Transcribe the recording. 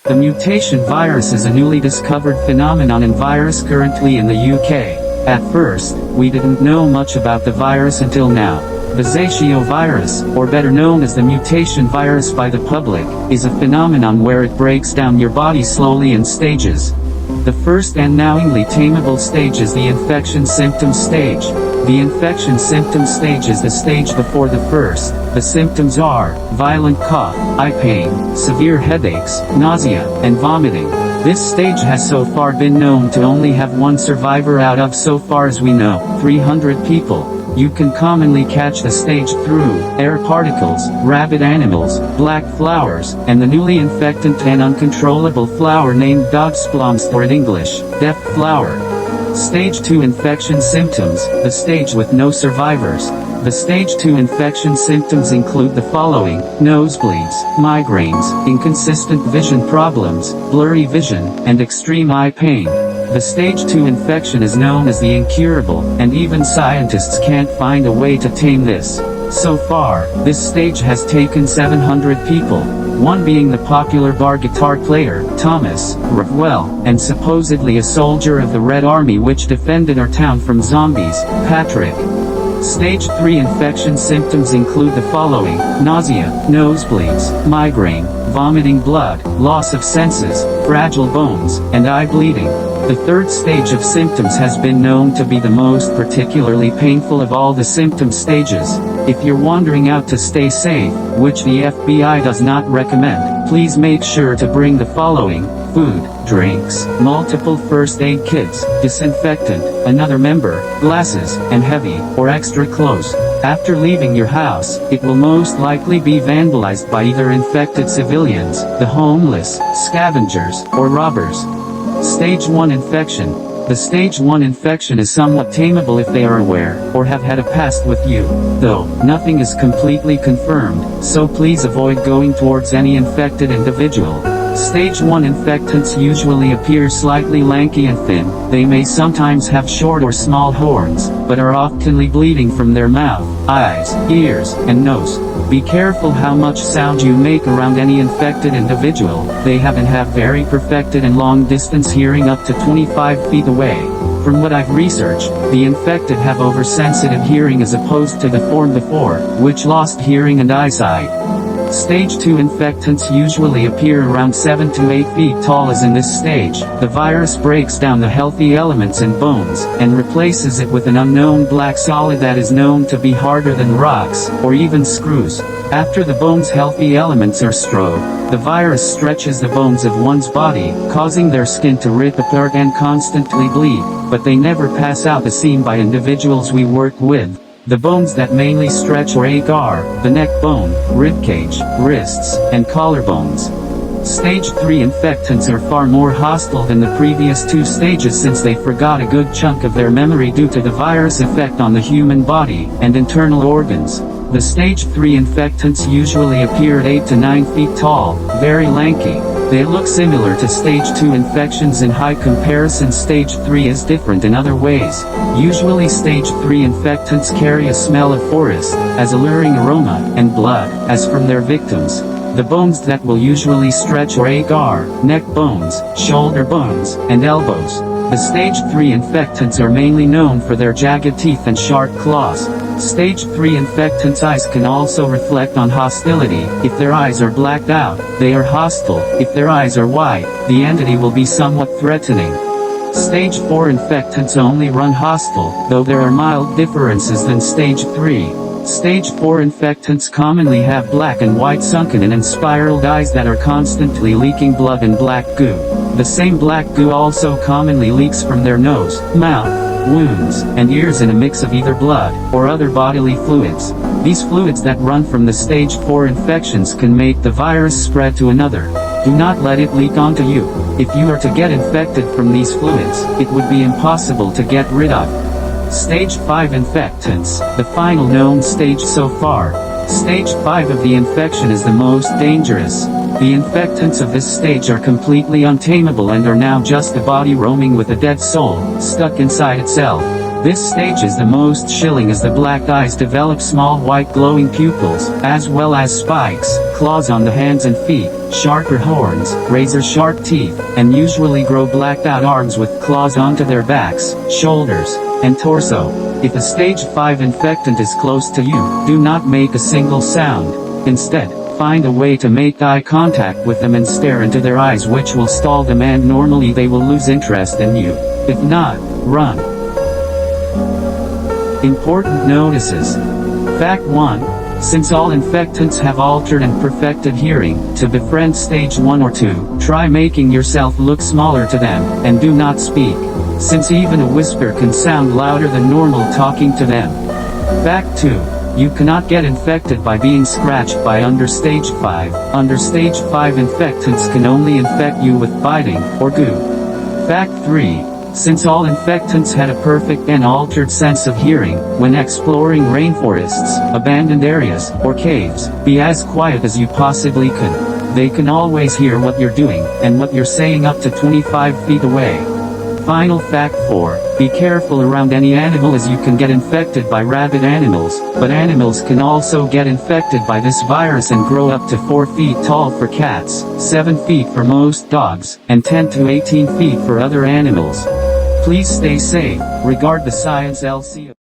The mutation virus is a newly discovered phenomenon and virus currently in the UK. At first, we didn't know much about the virus until now. The virus, or better known as the mutation virus by the public, is a phenomenon where it breaks down your body slowly in stages. The first and knowingly tameable stage is the infection symptom stage. The infection symptom stage is the stage before the first. The symptoms are violent cough, eye pain, severe headaches, nausea, and vomiting. This stage has so far been known to only have one survivor out of, so far as we know, 300 people. You can commonly catch the stage through air particles, rabid animals, black flowers, and the newly infectant and uncontrollable flower named Dogsploms, or in English, death flower. Stage 2 infection symptoms, the stage with no survivors. The stage 2 infection symptoms include the following: nosebleeds, migraines, inconsistent vision problems, blurry vision, and extreme eye pain. The stage 2 infection is known as the incurable, and even scientists can't find a way to tame this. So far, this stage has taken 700 people, one being the popular bar guitar player, Thomas Revell, and supposedly a soldier of the Red Army which defended our town from zombies, Patrick. Stage 3 infection symptoms include the following: nausea, nosebleeds, migraine, vomiting blood, loss of senses, fragile bones, and eye bleeding. The third stage of symptoms has been known to be the most particularly painful of all the symptom stages. If you're wandering out to stay safe, which the FBI does not recommend, please make sure to bring the following: food, drinks, multiple first aid kits, disinfectant, another member, glasses, and heavy, or extra clothes. After leaving your house, it will most likely be vandalized by either infected civilians, the homeless, scavengers, or robbers. Stage 1 infection. The stage 1 infection is somewhat tameable if they are aware, or have had a past with you, though nothing is completely confirmed, so please avoid going towards any infected individual. Stage 1 infectants usually appear slightly lanky and thin. They may sometimes have short or small horns, but are oftenly bleeding from their mouth, eyes, ears, and nose. Be careful how much sound you make around any infected individual. They have very perfected and long-distance hearing up to 25 feet away. From what I've researched, the infected have oversensitive hearing as opposed to the form before, which lost hearing and eyesight. Stage 2 infectants usually appear around 7 to 8 feet tall. As in this stage, the virus breaks down the healthy elements in bones, and replaces it with an unknown black solid that is known to be harder than rocks, or even screws. After the bone's healthy elements are destroyed, the virus stretches the bones of one's body, causing their skin to rip apart and constantly bleed, but they never pass out as seen by individuals we work with. The bones that mainly stretch or ache are the neck bone, ribcage, wrists, and collarbones. Stage 3 infectants are far more hostile than the previous two stages since they forgot a good chunk of their memory due to the virus effect on the human body and internal organs. The stage 3 infectants usually appear at 8 to 9 feet tall, very lanky. They look similar to stage 2 infections in high comparison. Stage 3 is different in other ways. Usually stage 3 infectants carry a smell of forest, as alluring aroma, and blood, as from their victims. The bones that will usually stretch or ache are neck bones, shoulder bones, and elbows. The stage 3 infectants are mainly known for their jagged teeth and sharp claws. Stage 3 infectants' eyes can also reflect on hostility. If their eyes are blacked out, they are hostile. If their eyes are white, the entity will be somewhat threatening. Stage 4 infectants only run hostile, though there are mild differences than stage 3. Stage 4 infectants commonly have black and white sunken and spiraled eyes that are constantly leaking blood and black goo. The same black goo also commonly leaks from their nose, mouth, wounds, and ears in a mix of either blood or other bodily fluids. These fluids that run from the stage 4 infections can make the virus spread to another. Do not let it leak onto you. If you are to get infected from these fluids, it would be impossible to get rid of. Stage 5 infectants, the final known stage so far. Stage 5 of the infection is the most dangerous. The infectants of this stage are completely untamable and are now just a body roaming with a dead soul, stuck inside itself. This stage is the most chilling as the black eyes develop small white glowing pupils, as well as spikes, claws on the hands and feet, sharper horns, razor-sharp teeth, and usually grow blacked out arms with claws onto their backs, shoulders, and torso. If a stage 5 infectant is close to you, do not make a single sound. Instead, find a way to make eye contact with them and stare into their eyes, which will stall them and normally they will lose interest in you. If not, run. Important notices. Fact 1. Since all infectants have altered and perfected hearing, to befriend stage 1 or 2, try making yourself look smaller to them, and do not speak, since even a whisper can sound louder than normal talking to them. Fact 2. You cannot get infected by being scratched by under stage 5. Under stage 5 infectants can only infect you with biting, or goo. Fact 3. Since all infectants had a perfect and altered sense of hearing, when exploring rainforests, abandoned areas, or caves, be as quiet as you possibly can. They can always hear what you're doing, and what you're saying up to 25 feet away. Final fact 4. Be careful around any animal as you can get infected by rabid animals, but animals can also get infected by this virus and grow up to 4 feet tall for cats, 7 feet for most dogs, and 10 to 18 feet for other animals. Please stay safe. Regard the Science LC.